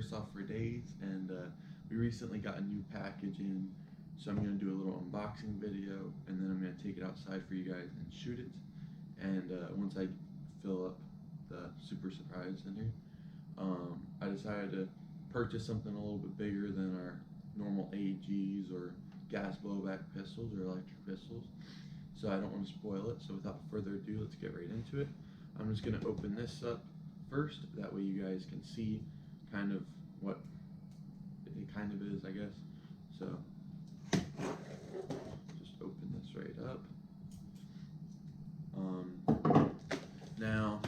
Airsoft for days, and we recently got a new package in, so I'm going to do a little unboxing video, and then I'm going to take it outside for you guys and shoot it. And once I fill up the super surprise in here, I decided to purchase something a little bit bigger than our normal AGs or gas blowback pistols or electric pistols, so I don't want to spoil it. So without further ado, let's get right into it. I'm just going to open this up first, that way you guys can see kind of what it kind of is, I guess. So just open this right up. Now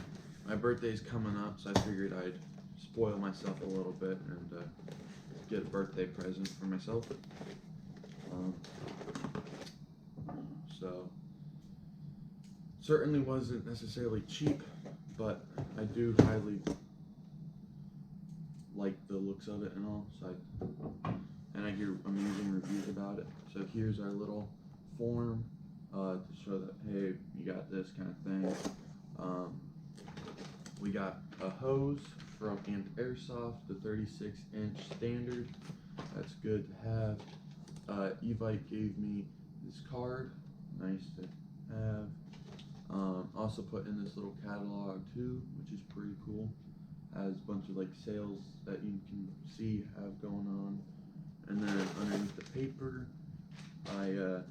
my birthday's coming up, so I figured I'd spoil myself a little bit and get a birthday present for myself. So certainly wasn't necessarily cheap, but I do highly like the looks of it and all. So I hear amazing reviews about it. So here's our little form to show that, hey, you got this kind of thing. We got a hose from Airsoft, the 36-inch standard. That's good to have. Evite gave me this card, nice to have. Also put in this little catalog too, which is pretty cool. Has a bunch of like sales that you can see have going on. And then underneath the paper, I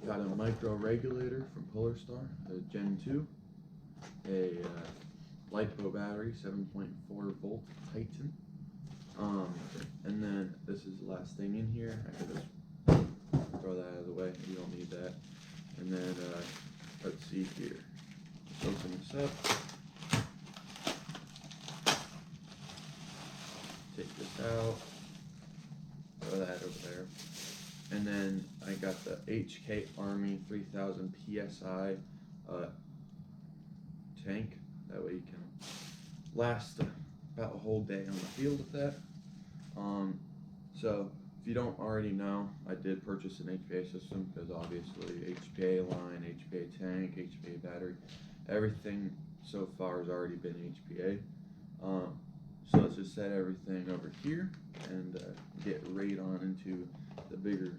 got a micro regulator from Polarstar, a Gen 2, a LiPo battery, 7.4 volt Titan. And then this is the last thing in here. I could just throw that out of the way. You don't need that. And then let's see here. Let's open this up. Take this out. Throw that over there. And then I got the HK Army 3000 PSI tank. That way you can last about a whole day on the field with that. So if you don't already know, I did purchase an HPA system, because obviously HPA line, HPA tank, HPA battery, everything so far has already been HPA. So let's just set everything over here and get right on into the bigger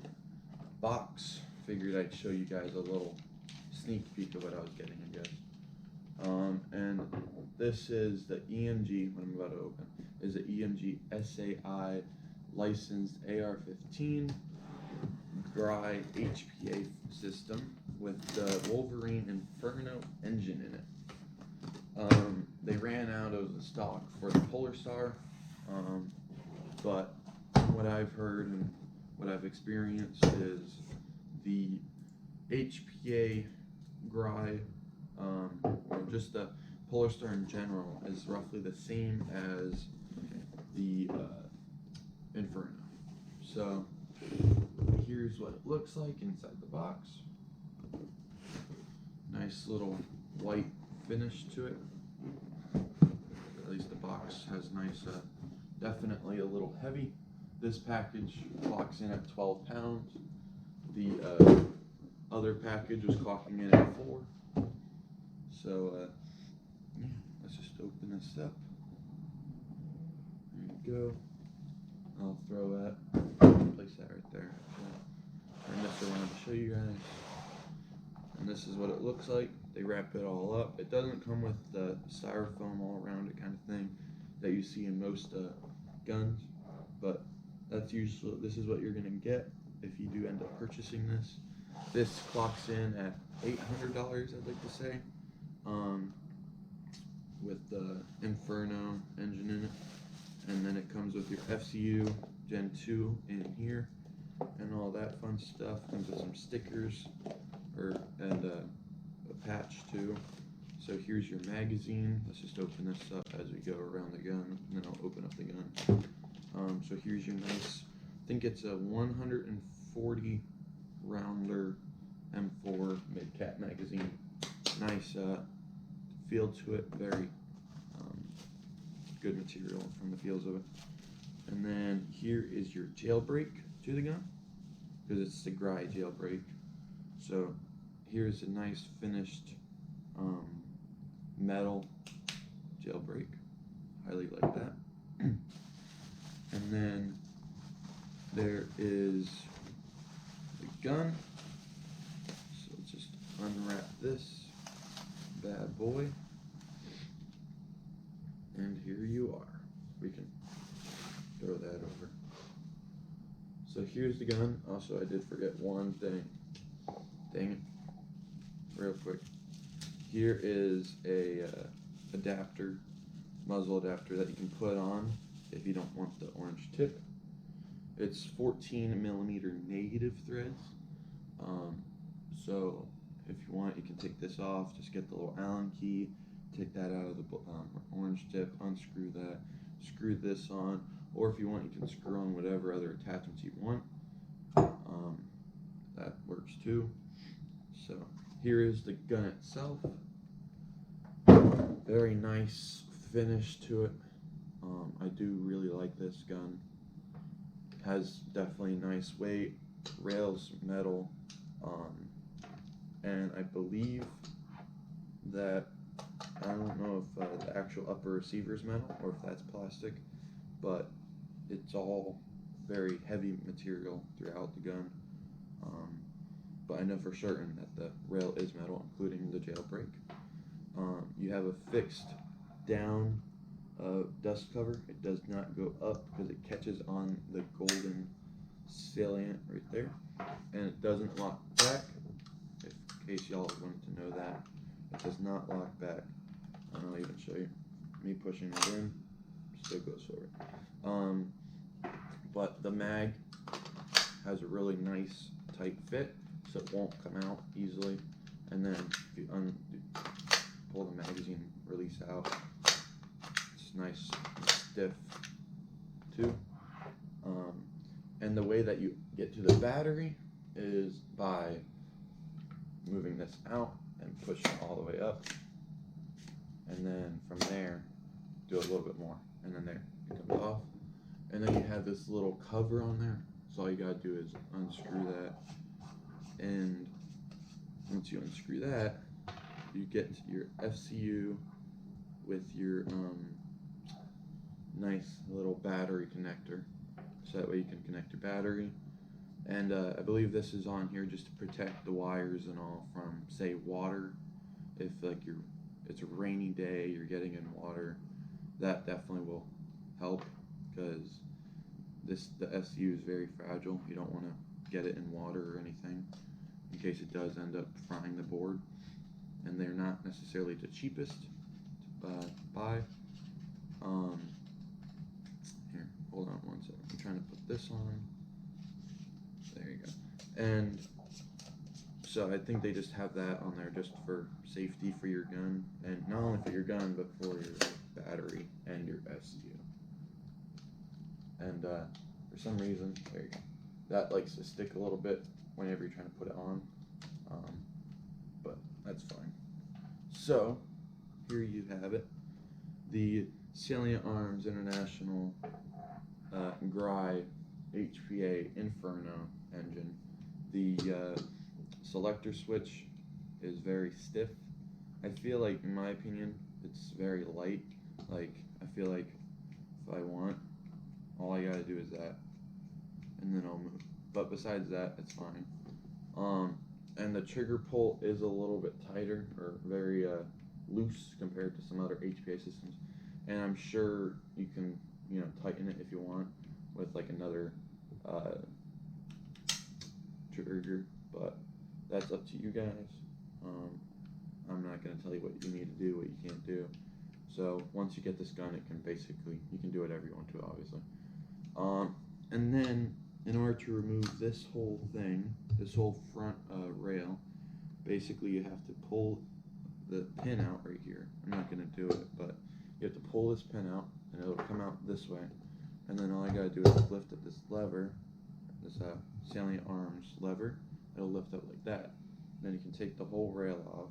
box. Figured I'd show you guys a little sneak peek of what I was getting, I guess. And this is the EMG, what I'm about to open, is the EMG SAI licensed AR-15 GRY HPA system with the Wolverine Inferno engine in it. They ran out of the stock for the Polarstar, but what I've heard and what I've experienced is the HPA GRY, or just the Polarstar in general, is roughly the same as the Inferno. So here's what it looks like inside the box. Nice little white finish to it. At least the box has nice, definitely a little heavy. This package clocks in at 12 pounds. The other package was clocking in at 4. So yeah, let's just open this up. There you go. I'll throw that, place that right there. And this I wanted to show you guys. And this is what it looks like. They wrap it all up. It doesn't come with the styrofoam all around it kind of thing that you see in most guns, but that's usually, this is what you're gonna get if you do end up purchasing this. This clocks in at $800, I'd like to say, with the Inferno engine in it. And then it comes with your FCU Gen 2 in here and all that fun stuff. Comes with some stickers and a patch too. So here's your magazine. Let's just open this up as we go around the gun, and then I'll open up the gun. So here's your nice, I think it's a 140 rounder M4 mid-cap magazine. Nice feel to it, very good material from the feels of it. And then here is your jailbreak to the gun, because it's the GRY jailbreak. So here's a nice finished metal jailbreak. Highly like that. And then there is the gun. So let's just unwrap this bad boy. And here you are. We can throw that over. So here's the gun. Also, I did forget one thing. Dang it. Real quick. Here is a adapter, muzzle adapter that you can put on if you don't want the orange tip. It's 14mm negative threads. So if you want, you can take this off. Just get the little Allen key, take that out of the orange tip, unscrew that, screw this on, or if you want, you can screw on whatever other attachments you want. That works too. So here is the gun itself. Very nice finish to it. I do really like this gun. Has definitely nice weight, rails metal, and I believe that, I don't know if the actual upper receiver is metal or if that's plastic, but it's all very heavy material throughout the gun. But I know for certain that the rail is metal, including the JailBrake. You have a fixed down dust cover. It does not go up because it catches on the golden salient right there, and it doesn't lock back. In case y'all wanted to know that, it does not lock back. I'll even show you. Me pushing it in, still goes forward. But the mag has a really nice tight fit, so it won't come out easily. And then if you pull the magazine release out, it's nice and stiff too. And the way that you get to the battery is by moving this out and pushing all the way up, and then from there do a little bit more, and then there it comes off, and then you have this little cover on there. So all you gotta do is unscrew that, and once you unscrew that, you get to your FCU with your nice little battery connector, so that way you can connect your battery. And I believe this is on here just to protect the wires and all from, say, water. If like it's a rainy day, you're getting in water, that definitely will help, because the FCU is very fragile. You don't want to get it in water or anything, in case it does end up frying the board. And they're not necessarily the cheapest to buy. Here, hold on one second. I'm trying to put this on. There you go. And so I think they just have that on there just for safety for your gun, and not only for your gun, but for your battery and your FCU. And for some reason, there you go, that likes to stick a little bit whenever you're trying to put it on, but that's fine. So here you have it, the Salient Arms International GRY HPA Inferno engine. The selector switch is very stiff. I feel like, in my opinion, it's very light. Like, I feel like if I want, all I gotta do is that, and then I'll move. But besides that, it's fine. And the trigger pull is a little bit tighter, or very loose compared to some other HPA systems. And I'm sure you can, tighten it if you want with like another trigger, but that's up to you guys. I'm not going to tell you what you need to do, what you can't do. So once you get this gun, it can basically, you can do whatever you want to, obviously. And then in order to remove this whole thing, this whole front rail, basically you have to pull the pin out right here. I'm not going to do it, but you have to pull this pin out, and it'll come out this way. And then all I got to do is lift up this lever, this Salient Arms lever. It'll lift up like that. Then you can take the whole rail off,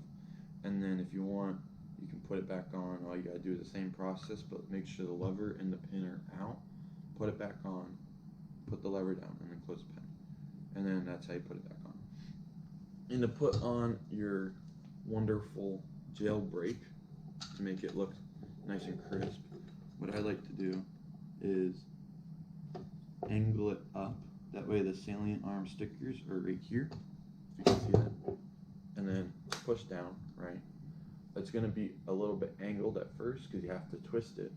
and then if you want, you can put it back on. All you gotta do is the same process, but make sure the lever and the pin are out. Put it back on, put the lever down, and then close the pin. And then that's how you put it back on. And to put on your wonderful JailBrake, to make it look nice and crisp, what I like to do is angle it up. That way the salient arm stickers are right here, if you can see that. And then push down, right? It's gonna be a little bit angled at first because you have to twist it.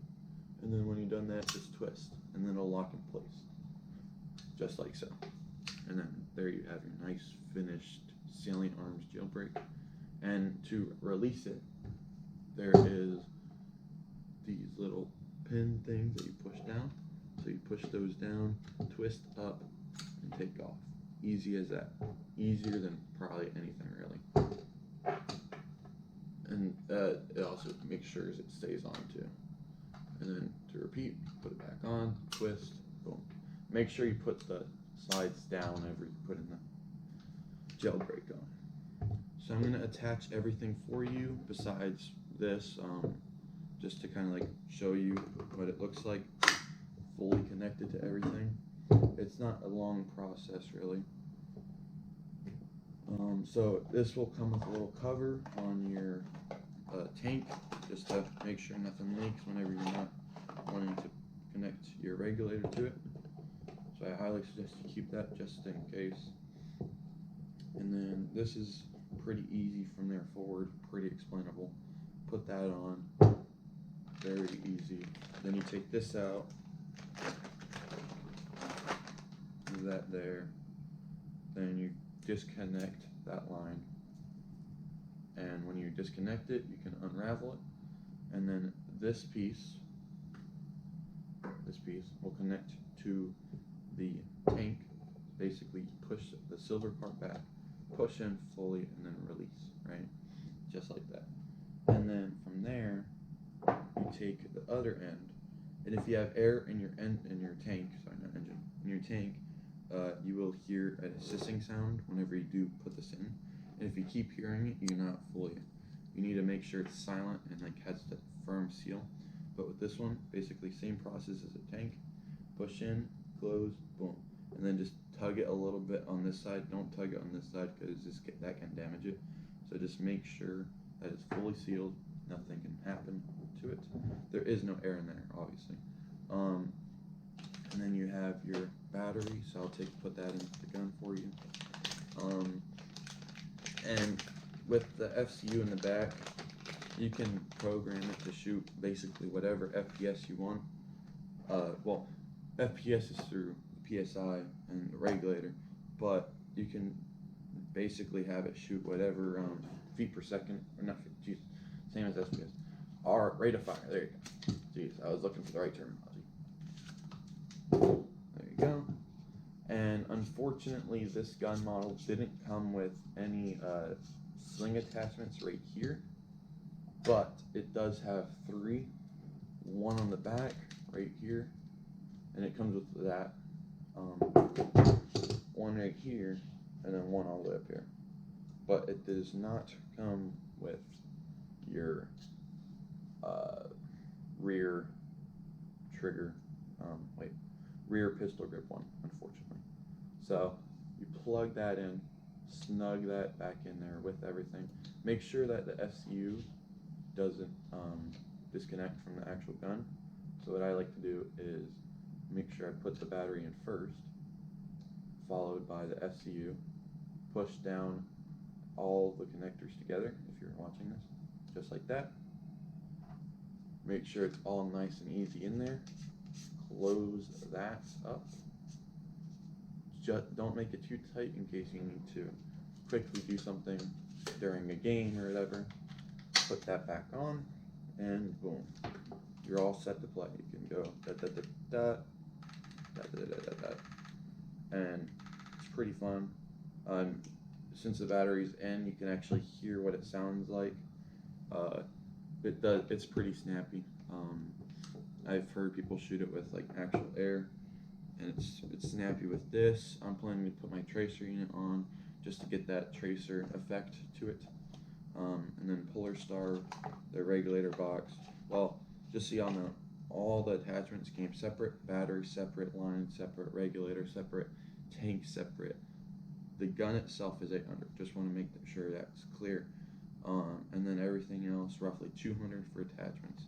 And then when you've done that, just twist, and then it'll lock in place, just like so. And then there you have your nice finished salient arms jailbreak. And to release it, there is these little pin things that you push down. So you push those down, twist up, and take off. Easy as that. Easier than probably anything really. And it also makes sure it stays on too. And then to repeat, put it back on, twist, boom. Make sure you put the sides down whenever you put in the jailbreak on. So I'm going to attach everything for you besides this, just to kind of like show you what it looks like, fully connected to everything. It's not a long process really. So this will come with a little cover on your tank, just to make sure nothing leaks whenever you're not wanting to connect your regulator to it. So I highly suggest you keep that just in case. And then this is pretty easy from there forward, pretty explainable. Put that on, very easy. Then you take this out, do that there. Then you disconnect that line. And when you disconnect it, you can unravel it. And then this piece will connect to the tank. Basically, you push the silver part back, push in fully, and then release, right? Just like that. And then from there, you take the other end, and if you have air in your tank, sorry, not engine, in your tank, you will hear a hissing sound whenever you do put this in. And if you keep hearing it, you're not fully. You need to make sure it's silent and like has that firm seal. But with this one, basically same process as a tank. Push in, close, boom, and then just tug it a little bit on this side. Don't tug it on this side because that can damage it. So just make sure that it's fully sealed. Nothing can happen to it. There is no air in there, obviously. And then you have your battery. So I'll put that in the gun for you. And with the FCU in the back, you can program it to shoot basically whatever FPS you want. Well, FPS is through the PSI and the regulator, but you can basically have it shoot whatever feet per second, or not feet, geez, same as FPS. Or rate of fire, there you go. Jeez, I was looking for the right terminology. There you go. And unfortunately, this gun model didn't come with any sling attachments right here, but it does have 3, one on the back right here, and it comes with that, one right here, and then one all the way up here. But it does not come with your rear trigger, rear pistol grip one, unfortunately. So you plug that in, snug that back in there with everything. Make sure that the FCU doesn't disconnect from the actual gun. So what I like to do is make sure I put the battery in first, followed by the FCU, push down all the connectors together if you're watching this, just like that. Make sure it's all nice and easy in there. Close that up. Just don't make it too tight in case you need to quickly do something during a game or whatever. Put that back on, and boom, you're all set to play. You can go da da da da da da da da da, and it's pretty fun. Since the battery's in, you can actually hear what it sounds like. It's pretty snappy. I've heard people shoot it with like actual air, and it's snappy with this. I'm planning to put my tracer unit on just to get that tracer effect to it. And then Polarstar, the regulator box. Well, just so y'all know, all the attachments came separate. Battery separate, line separate, regulator separate, tank separate. The gun itself is 800. Just want to make sure that's clear. And then everything else, roughly 200 for attachments.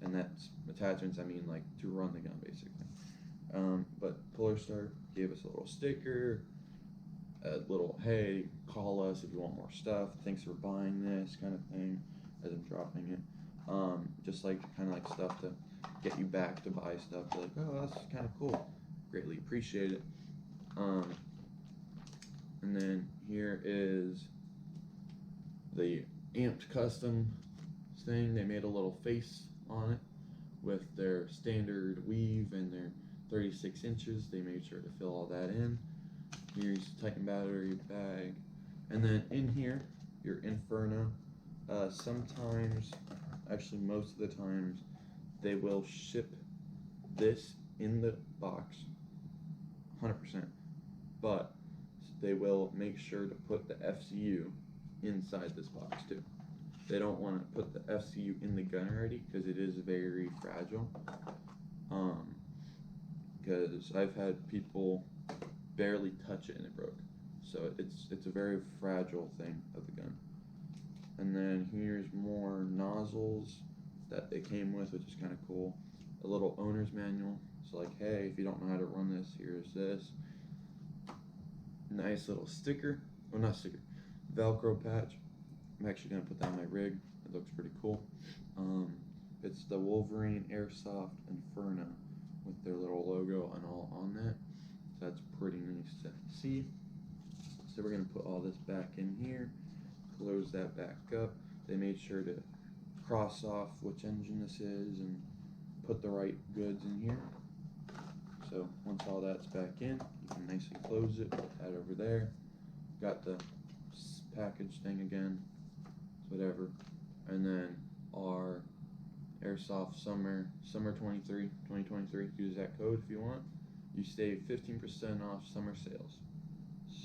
And that's attachments, I mean like to run the gun basically. But Polarstar gave us a little sticker, a little, hey, call us if you want more stuff, thanks for buying this kind of thing, as I'm dropping it. Just like kind of like stuff to get you back to buy stuff. Be like, oh, that's kind of cool. Greatly appreciate it. And then here is the amped custom thing. They made a little face on it with their standard weave and their 36 inches. They made sure to fill all that in. Here's Titan battery bag. And then in here, your Inferno. Sometimes, actually most of the times, they will ship this in the box, 100%. But they will make sure to put the FCU inside this box too. They don't want to put the FCU in the gun already because it is very fragile. Because I've had people barely touch it and it broke. So it's a very fragile thing of the gun. And then here's more nozzles that they came with, which is kind of cool. A little owner's manual. So like, hey, if you don't know how to run this, here's this. Nice little sticker. Oh, not sticker. Velcro patch. I'm actually going to put that on my rig. It looks pretty cool. It's the Wolverine Airsoft Inferno with their little logo and all on that. So that's pretty nice to see. So we're going to put all this back in here. Close that back up. They made sure to cross off which engine this is and put the right goods in here. So once all that's back in, you can nicely close it, put that over there. Got the package thing again, whatever. And then our Airsoft Summer 2023, use that code if you want. You save 15% off summer sales.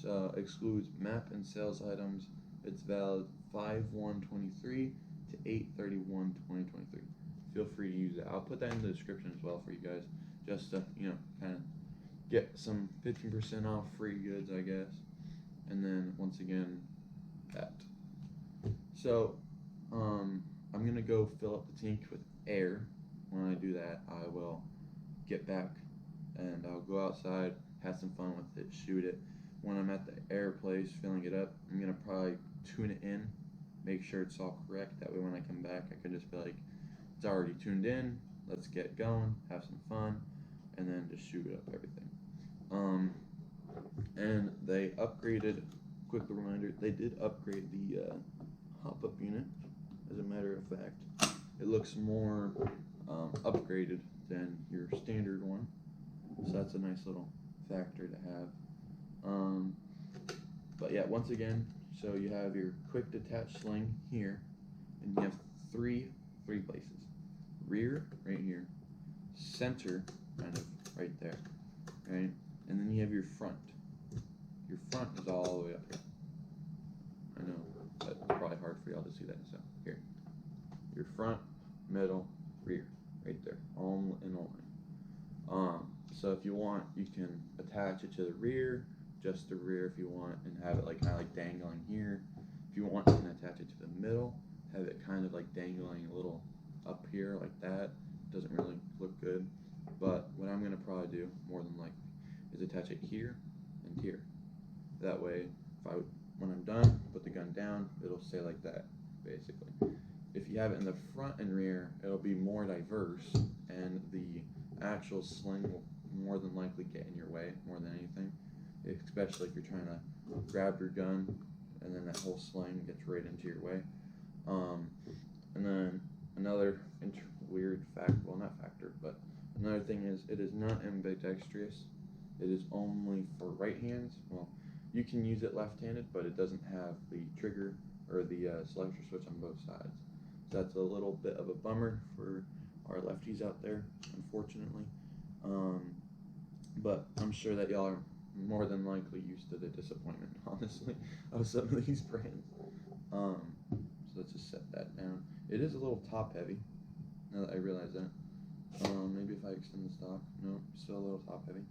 So excludes map and sales items. It's valid 5/1/23 to 8/31/2023. Feel free to use it. I'll put that in the description as well for you guys, just to, you know, kind of get some 15% off free goods, I guess. And then once again, that. So I'm gonna go fill up the tank with air. When I do that, I will get back and I'll go outside, have some fun with it, shoot it. When I'm at the air place filling it up, I'm gonna probably tune it in, make sure it's all correct. That way when I come back, I can just be like, it's already tuned in, let's get going, have some fun, and then just shoot up everything. And they upgraded, quick reminder, they did upgrade the hop-up unit, as a matter of fact. It looks more upgraded than your standard one, so that's a nice little factor to have. But yeah, once again, so you have your quick detach sling here, and you have three places. Rear, right here. Center, kind of right there, right? And then you have your front. Your front is all the way up here. I know, but it's probably hard for y'all to see that, so here. Your front, middle, rear, right there, all in a line. So if you want, you can attach it to the rear, just the rear if you want, and have it like kind of like dangling here. If you want, you can attach it to the middle, have it kind of like dangling a little up here like that. Doesn't really look good, but what I'm gonna probably do more than likely is attach it here and here. That way, when I'm done, put the gun down, it'll stay like that, basically. If you have it in the front and rear, it'll be more diverse, and the actual sling will more than likely get in your way more than anything, especially if you're trying to grab your gun and then that whole sling gets right into your way. And then another weird fact, well, not factor, but another thing is it is not ambidextrous. It is only for right hands. Well, you can use it left-handed, but it doesn't have the trigger or the selector switch on both sides. So that's a little bit of a bummer for our lefties out there, unfortunately. But I'm sure that y'all are more than likely used to the disappointment, honestly, of some of these brands. So let's just set that down. It is a little top heavy, now that I realize that. Maybe if I extend the stock, no, still a little top heavy.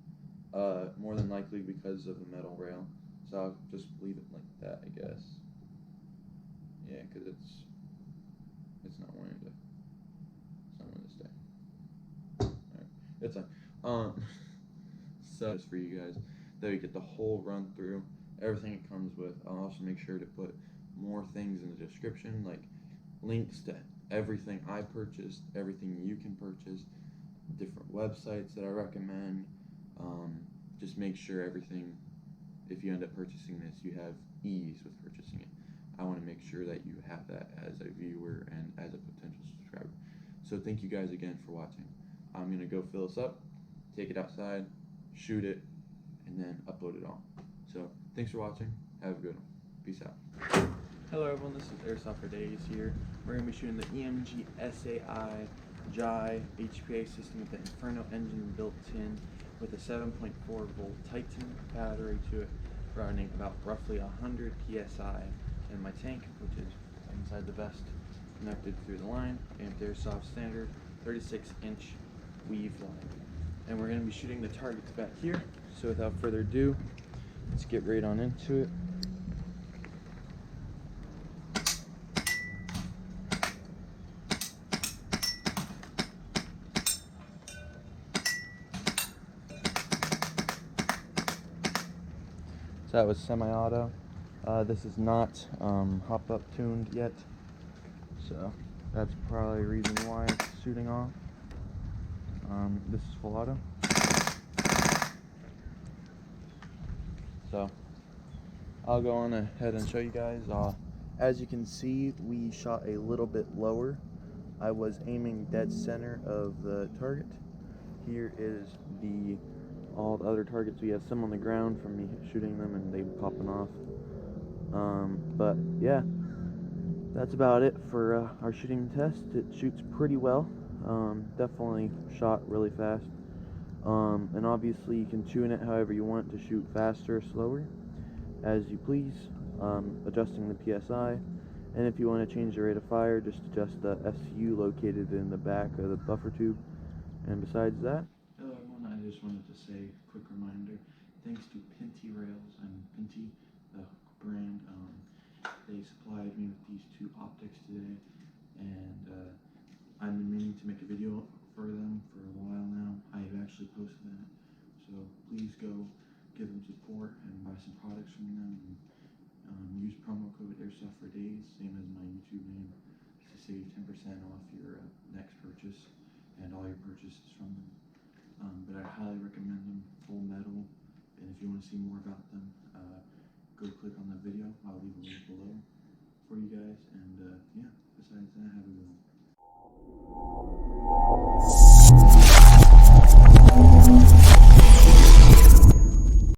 More than likely because of the metal rail. So I'll just leave it like that, I guess. Yeah, because it's not wanting to stay. Alright, it's fine. So for you guys, that you get the whole run through, everything it comes with. I'll also make sure to put more things in the description, like links to everything I purchased, everything you can purchase, different websites that I recommend. Just make sure everything, if you end up purchasing this, you have ease with purchasing it. I want to make sure that you have that as a viewer and as a potential subscriber. So thank you guys again for watching. I'm going to go fill this up, take it outside, shoot it, and then upload it all. So thanks for watching. Have a good one. Peace out. Hello everyone, this is Airsoft for Days here. We're going to be shooting the EMG SAI GRY HPA system with the Inferno engine built in with a 7.4 volt Titan battery to it, running about roughly 100 psi, and my tank, which is inside the vest, connected through the line, and Airsoft standard 36-inch weave line. And we're going to be shooting the targets back here. So without further ado, let's get right on into it. So that was semi-auto. This is not hop-up tuned yet, so that's probably a reason why it's shooting off. This is full auto. So I'll go on ahead and show you guys. As you can see, we shot a little bit lower. I was aiming dead center of the target. Here is all the other targets. We have some on the ground from me shooting them and they popping off. But yeah, that's about it for our shooting test. It shoots pretty well. Definitely shot really fast. And obviously you can tune it however you want to shoot faster or slower, as you please, adjusting the PSI. And if you want to change the rate of fire, just adjust the SU located in the back of the buffer tube. And besides that, hello everyone, I just wanted to say a quick reminder, thanks to Pinty Rails and Pinty, the brand, they supplied me with these two optics today, and I've been meaning to make a video for them for a while now. I've actually posted that, so please go give them support and buy some products from them, and use promo code Airsoft for Days, same as my YouTube name, to save 10% off your next purchase and all your purchases from them. But I highly recommend them, full metal, and if you want to see more about them, go click on the video. I'll leave a link below for you guys, and yeah, besides that,